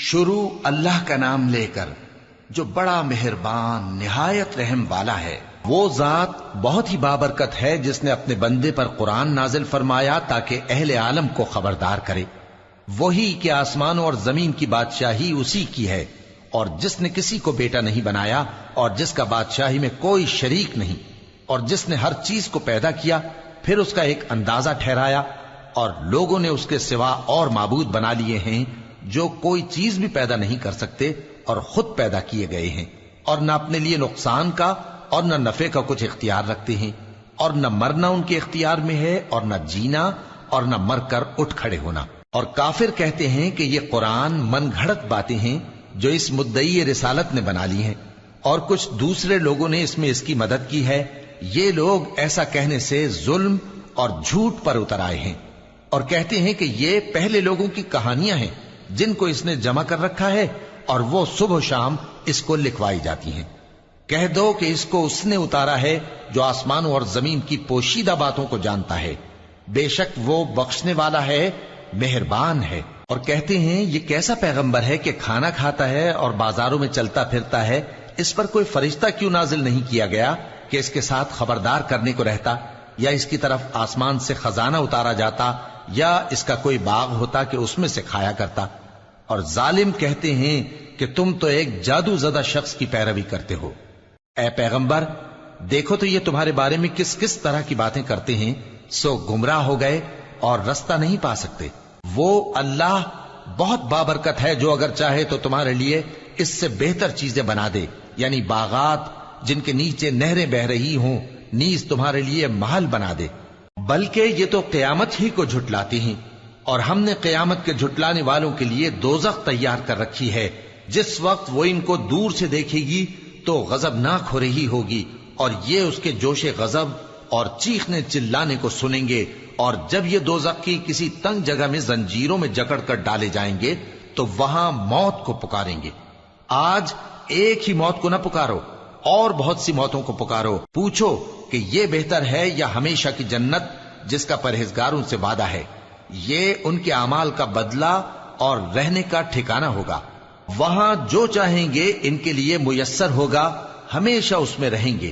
شروع اللہ کا نام لے کر جو بڑا مہربان نہایت رحم والا ہے۔ وہ ذات بہت ہی بابرکت ہے جس نے اپنے بندے پر قرآن نازل فرمایا تاکہ اہل عالم کو خبردار کرے۔ وہی کہ آسمانوں اور زمین کی بادشاہی اسی کی ہے، اور جس نے کسی کو بیٹا نہیں بنایا اور جس کا بادشاہی میں کوئی شریک نہیں، اور جس نے ہر چیز کو پیدا کیا پھر اس کا ایک اندازہ ٹھہرایا، اور لوگوں نے اس کے سوا اور معبود بنا لیے ہیں جو کوئی چیز بھی پیدا نہیں کر سکتے اور خود پیدا کیے گئے ہیں، اور نہ اپنے لیے نقصان کا اور نہ نفع کا کچھ اختیار رکھتے ہیں، اور نہ مرنا ان کے اختیار میں ہے اور نہ جینا اور نہ مر کر اٹھ کھڑے ہونا۔ اور کافر کہتے ہیں کہ یہ قرآن من گھڑت باتیں ہیں جو اس مدعی رسالت نے بنا لی ہیں، اور کچھ دوسرے لوگوں نے اس میں اس کی مدد کی ہے۔ یہ لوگ ایسا کہنے سے ظلم اور جھوٹ پر اتر آئے ہیں، اور کہتے ہیں کہ یہ پہلے لوگوں کی کہانیاں ہیں جن کو اس نے جمع کر رکھا ہے، اور وہ صبح و شام اس کو لکھوائی جاتی ہیں۔ کہہ دو کہ اس کو اس نے اتارا ہے جو آسمانوں اور زمین کی پوشیدہ باتوں کو جانتا ہے، بے شک وہ بخشنے والا ہے، مہربان ہے۔ اور کہتے ہیں یہ کیسا پیغمبر ہے کہ کھانا کھاتا ہے اور بازاروں میں چلتا پھرتا ہے، اس پر کوئی فرشتہ کیوں نازل نہیں کیا گیا کہ اس کے ساتھ خبردار کرنے کو رہتا، یا اس کی طرف آسمان سے خزانہ اتارا جاتا، یا اس کا کوئی باغ ہوتا کہ اس میں سے کھایا کرتا۔ اور ظالم کہتے ہیں کہ تم تو ایک جادو زدہ شخص کی پیروی کرتے ہو۔ اے پیغمبر دیکھو تو یہ تمہارے بارے میں کس کس طرح کی باتیں کرتے ہیں، سو گمراہ ہو گئے اور رستہ نہیں پا سکتے۔ وہ اللہ بہت بابرکت ہے جو اگر چاہے تو تمہارے لیے اس سے بہتر چیزیں بنا دے، یعنی باغات جن کے نیچے نہریں بہ رہی ہوں، نیز تمہارے لیے محل بنا دے۔ بلکہ یہ تو قیامت ہی کو جھٹلاتے ہیں، اور ہم نے قیامت کے جھٹلانے والوں کے لیے دوزخ تیار کر رکھی ہے، جس وقت وہ ان کو دور سے دیکھے گی تو غضبناک ہو رہی ہوگی، اور یہ اس کے جوش غضب اور چیخنے چلانے کو سنیں گے۔ اور جب یہ دوزخ کی کسی تنگ جگہ میں زنجیروں میں جکڑ کر ڈالے جائیں گے تو وہاں موت کو پکاریں گے۔ آج ایک ہی موت کو نہ پکارو، اور بہت سی موتوں کو پکارو، پوچھو کہ یہ بہتر ہے یا ہمیشہ کی جنت جس کا پرہیزگاروں سے وعدہ ہے۔ یہ ان کے اعمال کا بدلہ اور رہنے کا ٹھکانہ ہوگا، وہاں جو چاہیں گے ان کے لیے میسر ہوگا، ہمیشہ اس میں رہیں گے۔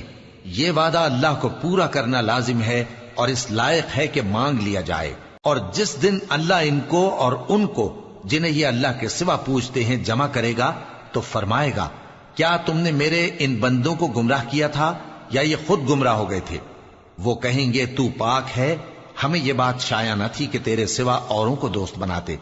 یہ وعدہ اللہ کو پورا کرنا لازم ہے اور اس لائق ہے کہ مانگ لیا جائے۔ اور جس دن اللہ ان کو اور ان کو جنہیں یہ اللہ کے سوا پوچھتے ہیں جمع کرے گا تو فرمائے گا، کیا تم نے میرے ان بندوں کو گمراہ کیا تھا یا یہ خود گمراہ ہو گئے تھے؟ وہ کہیں گے تو پاک ہے، ہمیں یہ بات شایع نہ تھی کہ تیرے سوا اوروں کو دوست بناتے،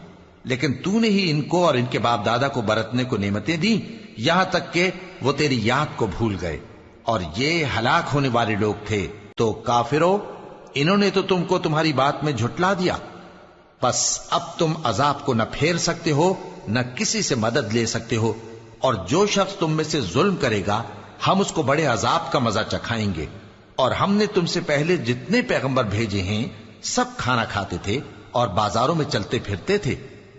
لیکن تو نے ہی ان کو اور ان کے باپ دادا کو برتنے کو نعمتیں دیں، یہاں تک کہ وہ تیری یاد کو بھول گئے، اور یہ ہلاک ہونے والے لوگ تھے۔ تو کافرو، انہوں نے تو تم کو تمہاری بات میں جھٹلا دیا، پس اب تم عذاب کو نہ پھیر سکتے ہو نہ کسی سے مدد لے سکتے ہو، اور جو شخص تم میں سے ظلم کرے گا ہم اس کو بڑے عذاب کا مزہ چکھائیں گے۔ اور ہم نے تم سے پہلے جتنے پیغمبر بھیجے ہیں سب کھانا کھاتے تھے اور بازاروں میں چلتے پھرتے تھے،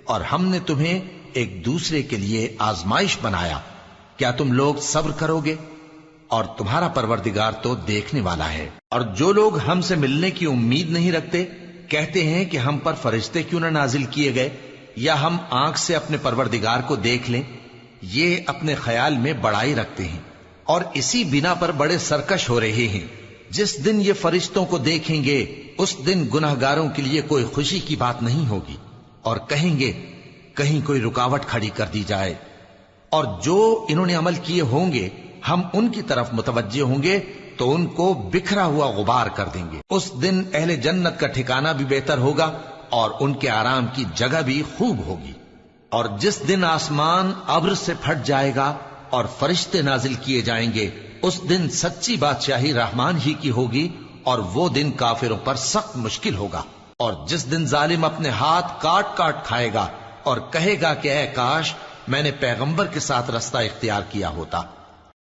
اور ہم نے تمہیں ایک دوسرے کے لیے آزمائش بنایا، کیا تم لوگ صبر کرو گے؟ اور تمہارا پروردگار تو دیکھنے والا ہے۔ اور جو لوگ ہم سے ملنے کی امید نہیں رکھتے کہتے ہیں کہ ہم پر فرشتے کیوں نہ نازل کیے گئے، یا ہم آنکھ سے اپنے پروردگار کو دیکھ لیں۔ یہ اپنے خیال میں بڑائی رکھتے ہیں اور اسی بنا پر بڑے سرکش ہو رہے ہیں۔ جس دن یہ فرشتوں کو دیکھیں گے اس دن گناہگاروں کے لیے کوئی خوشی کی بات نہیں ہوگی، اور کہیں گے کہیں کوئی رکاوٹ کھڑی کر دی جائے۔ اور جو انہوں نے عمل کیے ہوں گے ہم ان کی طرف متوجہ ہوں گے تو ان کو بکھرا ہوا غبار کر دیں گے۔ اس دن اہل جنت کا ٹھکانہ بھی بہتر ہوگا اور ان کے آرام کی جگہ بھی خوب ہوگی۔ اور جس دن آسمان ابر سے پھٹ جائے گا اور فرشتے نازل کیے جائیں گے، اس دن سچی بادشاہی رحمان ہی کی ہوگی، اور وہ دن کافروں پر سخت مشکل ہوگا۔ اور جس دن ظالم اپنے ہاتھ کاٹ کاٹ کھائے گا اور کہے گا کہ اے کاش میں نے پیغمبر کے ساتھ رستہ اختیار کیا ہوتا،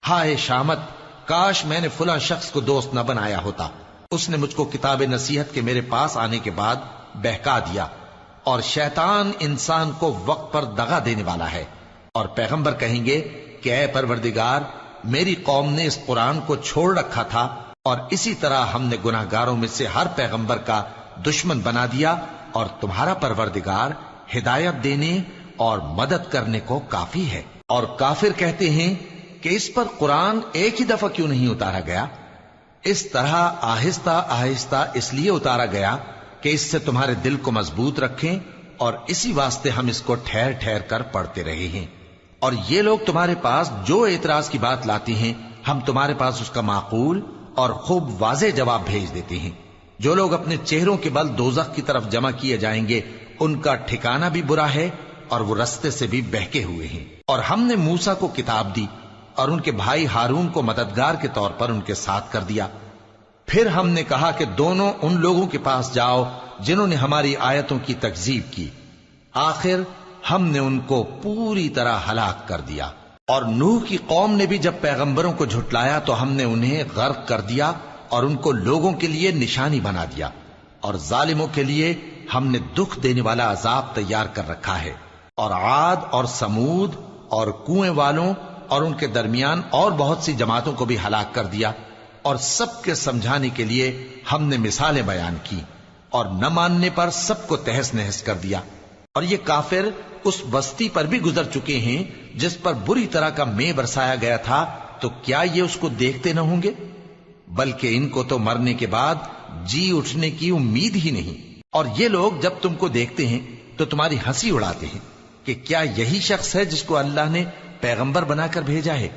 ہائے شامت، کاش میں نے فلاں شخص کو دوست نہ بنایا ہوتا، اس نے مجھ کو کتاب نصیحت کے میرے پاس آنے کے بعد بہکا دیا۔ اور شیطان انسان کو وقت پر دغا دینے والا ہے۔ اور پیغمبر کہیں گے کہ اے پروردگار، میری قوم نے اس قرآن کو چھوڑ رکھا تھا، اور اسی طرح ہم نے گناہگاروں میں سے ہر پیغمبر کا دشمن بنا دیا، اور تمہارا پروردگار ہدایت دینے اور مدد کرنے کو کافی ہے۔ اور کافر کہتے ہیں کہ اس پر قرآن ایک ہی دفعہ کیوں نہیں اتارا گیا؟ اس طرح آہستہ آہستہ اس لیے اتارا گیا کہ اس سے تمہارے دل کو مضبوط رکھیں، اور اسی واسطے ہم اس کو ٹھہر ٹھہر کر پڑھتے رہے ہیں۔ اور یہ لوگ تمہارے پاس جو اعتراض کی بات لاتی ہیں، ہم تمہارے پاس اس کا معقول اور خوب واضح جواب بھیج دیتے ہیں۔ جو لوگ اپنے چہروں کے بل دوزخ کی طرف جمع کیے جائیں گے، ان کا ٹھکانہ بھی برا ہے اور وہ رستے سے بھی بہکے ہوئے ہیں۔ اور ہم نے موسیٰ کو کتاب دی اور ان کے بھائی ہارون کو مددگار کے طور پر ان کے ساتھ کر دیا۔ پھر ہم نے کہا کہ دونوں ان لوگوں کے پاس جاؤ جنہوں نے ہماری آیتوں کی تکذیب کی۔ آخر ہم نے ان کو پوری طرح ہلاک کر دیا۔ اور نوح کی قوم نے بھی جب پیغمبروں کو جھٹلایا تو ہم نے انہیں غرق کر دیا اور ان کو لوگوں کے لیے نشانی بنا دیا، اور ظالموں کے لیے ہم نے دکھ دینے والا عذاب تیار کر رکھا ہے۔ اور عاد اور سمود اور کنویں والوں اور ان کے درمیان اور بہت سی جماعتوں کو بھی ہلاک کر دیا، اور سب کے سمجھانے کے لیے ہم نے مثالیں بیان کی، اور نہ ماننے پر سب کو تہس نہس کر دیا۔ اور یہ کافر اس بستی پر بھی گزر چکے ہیں جس پر بری طرح کا مے برسایا گیا تھا، تو کیا یہ اس کو دیکھتے نہ ہوں گے؟ بلکہ ان کو تو مرنے کے بعد جی اٹھنے کی امید ہی نہیں۔ اور یہ لوگ جب تم کو دیکھتے ہیں تو تمہاری ہنسی اڑاتے ہیں کہ کیا یہی شخص ہے جس کو اللہ نے پیغمبر بنا کر بھیجا ہے؟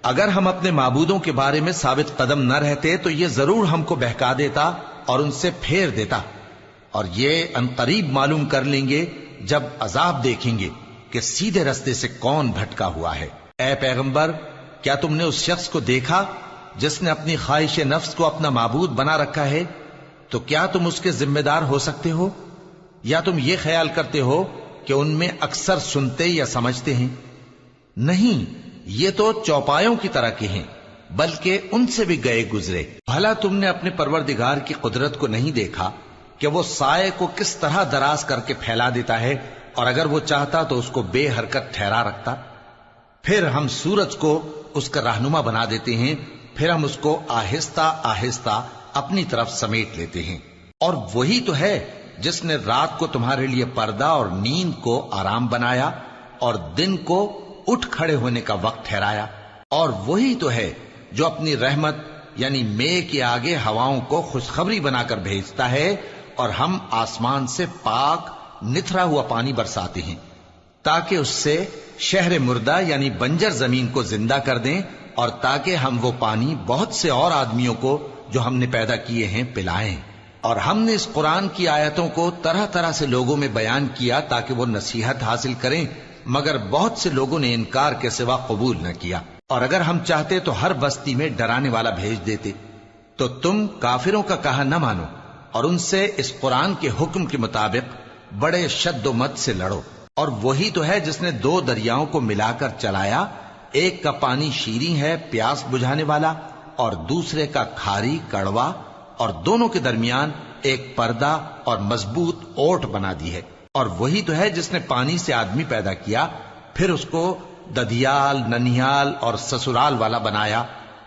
اگر ہم اپنے معبودوں کے بارے میں ثابت قدم نہ رہتے تو یہ ضرور ہم کو بہکا دیتا اور ان سے پھیر دیتا، اور یہ انقریب معلوم کر لیں گے جب عذاب دیکھیں گے کہ سیدھے رستے سے کون بھٹکا ہوا ہے۔ اے پیغمبر، کیا تم نے اس شخص کو دیکھا جس نے اپنی خواہش نفس کو اپنا معبود بنا رکھا ہے؟ تو کیا تم اس کے ذمہ دار ہو سکتے ہو؟ یا تم یہ خیال کرتے ہو کہ ان میں اکثر سنتے یا سمجھتے ہیں؟ نہیں، یہ تو چوپایوں کی طرح کے ہیں، بلکہ ان سے بھی گئے گزرے۔ بھلا تم نے اپنے پروردگار کی قدرت کو نہیں دیکھا کہ وہ سائے کو کس طرح دراز کر کے پھیلا دیتا ہے، اور اگر وہ چاہتا تو اس کو بے حرکت ٹھہرا رکھتا؟ پھر ہم سورج کو اس کا رہنما بنا دیتے ہیں، پھر ہم اس کو آہستہ آہستہ اپنی طرف سمیٹ لیتے ہیں۔ اور وہی تو ہے جس نے رات کو تمہارے لیے پردہ اور نیند کو آرام بنایا، اور دن کو اٹھ کھڑے ہونے کا وقت ٹھہرایا۔ اور وہی تو ہے جو اپنی رحمت یعنی مے کے آگے ہواؤں کو خوشخبری بنا کر بھیجتا ہے، اور ہم آسمان سے پاک نتھرا ہوا پانی برساتے ہیں تاکہ اس سے شہر مردہ یعنی بنجر زمین کو زندہ کر دیں، اور تاکہ ہم وہ پانی بہت سے اور آدمیوں کو جو ہم نے پیدا کیے ہیں پلائیں۔ اور ہم نے اس قرآن کی آیتوں کو طرح طرح سے لوگوں میں بیان کیا تاکہ وہ نصیحت حاصل کریں، مگر بہت سے لوگوں نے انکار کے سوا قبول نہ کیا۔ اور اگر ہم چاہتے تو ہر بستی میں ڈرانے والا بھیج دیتے، تو تم کافروں کا کہا نہ مانو اور ان سے اس قرآن کے حکم کے مطابق بڑے شد و مت سے لڑو۔ اور وہی تو ہے جس نے دو دریاؤں کو ملا کر چلایا، ایک کا پانی شیریں ہے پیاس بجھانے والا، اور دوسرے کا کھاری کڑوا، اور دونوں کے درمیان ایک پردہ اور مضبوط اوٹ بنا دی ہے۔ اور وہی تو ہے جس نے پانی سے آدمی پیدا کیا، پھر اس کو ددیال، ننیال اور سسرال والا بنایا،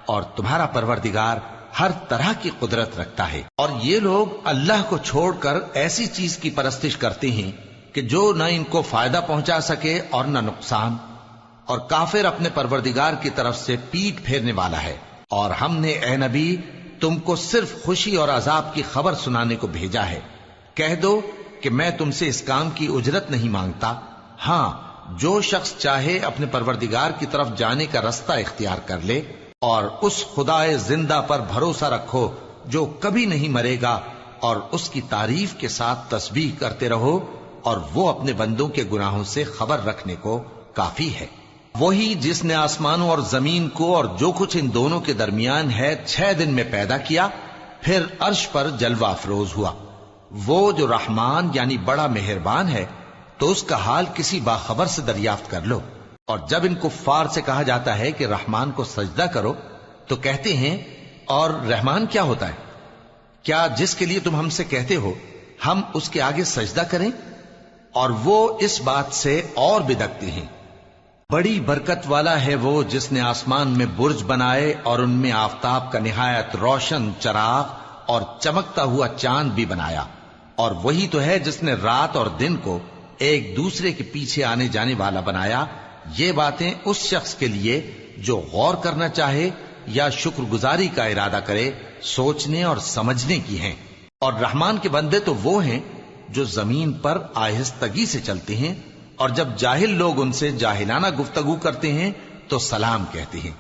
اور تمہارا پروردگار ہر طرح کی قدرت رکھتا ہے۔ اور یہ لوگ اللہ کو چھوڑ کر ایسی چیز کی پرستش کرتے ہیں کہ جو نہ ان کو فائدہ پہنچا سکے اور نہ نقصان، اور کافر اپنے پروردگار کی طرف سے پیٹ پھیرنے والا ہے۔ اور ہم نے اے نبی تم کو صرف خوشی اور عذاب کی خبر سنانے کو بھیجا ہے۔ کہہ دو کہ میں تم سے اس کام کی اجرت نہیں مانگتا، ہاں جو شخص چاہے اپنے پروردگار کی طرف جانے کا رستہ اختیار کر لے، اور اس خدائے زندہ پر بھروسہ رکھو جو کبھی نہیں مرے گا، اور اس کی تعریف کے ساتھ تسبیح کرتے رہو، اور وہ اپنے بندوں کے گناہوں سے خبر رکھنے کو کافی ہے۔ وہی جس نے آسمانوں اور زمین کو اور جو کچھ ان دونوں کے درمیان ہے 6 دن میں پیدا کیا، پھر عرش پر جلوہ افروز ہوا۔ وہ جو رحمان یعنی بڑا مہربان ہے، تو اس کا حال کسی باخبر سے دریافت کر لو۔ اور جب ان کفار سے کہا جاتا ہے کہ رحمان کو سجدہ کرو، تو کہتے ہیں اور رحمان کیا ہوتا ہے؟ کیا جس کے لیے تم ہم سے کہتے ہو ہم اس کے آگے سجدہ کریں؟ اور وہ اس بات سے اور بدکتے ہیں۔ بڑی برکت والا ہے وہ جس نے آسمان میں برج بنائے اور ان میں آفتاب کا نہایت روشن چراغ اور چمکتا ہوا چاند بھی بنایا۔ اور وہی تو ہے جس نے رات اور دن کو ایک دوسرے کے پیچھے آنے جانے والا بنایا، یہ باتیں اس شخص کے لیے جو غور کرنا چاہے یا شکر گزاری کا ارادہ کرے سوچنے اور سمجھنے کی ہیں۔ اور رحمان کے بندے تو وہ ہیں جو زمین پر آہستگی سے چلتے ہیں، اور جب جاہل لوگ ان سے جاہلانہ گفتگو کرتے ہیں تو سلام کہتے ہیں۔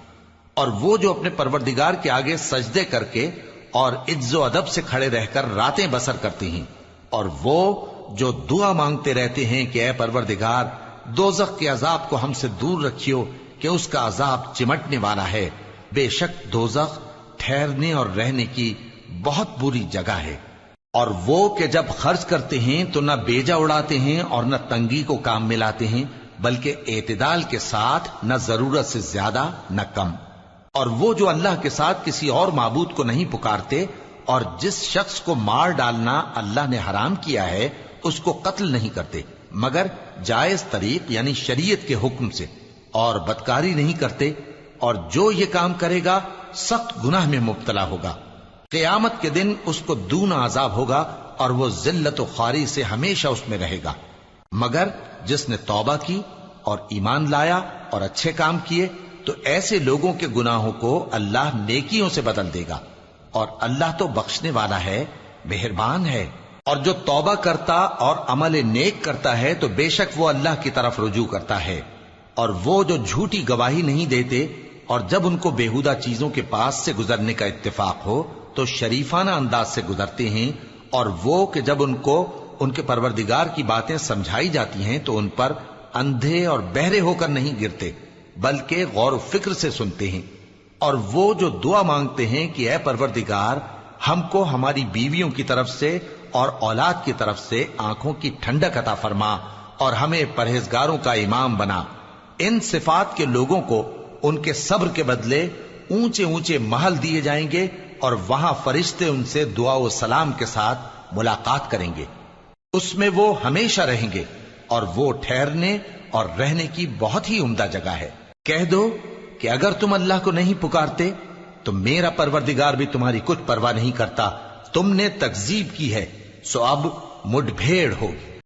اور وہ جو اپنے پروردگار کے آگے سجدے کر کے اور عز و ادب سے کھڑے رہ کر راتیں بسر کرتے ہیں، اور وہ جو دعا مانگتے رہتے ہیں کہ اے پروردگار دوزخ کے عذاب کو ہم سے دور رکھیو کہ اس کا عذاب چمٹنے والا ہے، بے شک دوزخ ٹھہرنے اور رہنے کی بہت بری جگہ ہے۔ اور وہ کہ جب خرچ کرتے ہیں تو نہ بیجا اڑاتے ہیں اور نہ تنگی کو کام میں لاتے ہیں، بلکہ اعتدال کے ساتھ، نہ ضرورت سے زیادہ نہ کم۔ اور وہ جو اللہ کے ساتھ کسی اور معبود کو نہیں پکارتے، اور جس شخص کو مار ڈالنا اللہ نے حرام کیا ہے اس کو قتل نہیں کرتے مگر جائز طریق یعنی شریعت کے حکم سے، اور بدکاری نہیں کرتے، اور جو یہ کام کرے گا سخت گناہ میں مبتلا ہوگا۔ قیامت کے دن اس کو دونا عذاب ہوگا اور وہ ذلت و خواری سے ہمیشہ اس میں رہے گا، مگر جس نے توبہ کی اور ایمان لایا اور اچھے کام کیے تو ایسے لوگوں کے گناہوں کو اللہ نیکیوں سے بدل دے گا، اور اللہ تو بخشنے والا ہے، مہربان ہے۔ اور جو توبہ کرتا اور عمل نیک کرتا ہے تو بے شک وہ اللہ کی طرف رجوع کرتا ہے۔ اور وہ جو جھوٹی گواہی نہیں دیتے اور جب ان کو بیہودہ چیزوں کے پاس سے گزرنے کا اتفاق ہو تو شریفانہ انداز سے گزرتے ہیں، اور وہ کہ جب ان کو ان کے پروردگار کی باتیں سمجھائی جاتی ہیں تو ان پر اندھے اور بہرے ہو کر نہیں گرتے بلکہ غور و فکر سے سنتے ہیں۔ اور وہ جو دعا مانگتے ہیں کہ اے پروردگار ہم کو ہماری بیویوں کی طرف سے اور اولاد کی طرف سے آنکھوں کی ٹھنڈک عطا فرما اور ہمیں پرہیزگاروں کا امام بنا، ان صفات کے لوگوں کو ان کے صبر کے بدلے اونچے اونچے محل دیے جائیں گے، اور وہاں فرشتے ان سے دعا و سلام کے ساتھ ملاقات کریں گے، اس میں وہ ہمیشہ رہیں گے، اور وہ ٹھہرنے اور رہنے کی بہت ہی عمدہ جگہ ہے۔ کہہ دو کہ اگر تم اللہ کو نہیں پکارتے تو میرا پروردگار بھی تمہاری کچھ پرواہ نہیں کرتا، تم نے تکذیب کی ہے سو اب مڈ بھیڑ ہوگی۔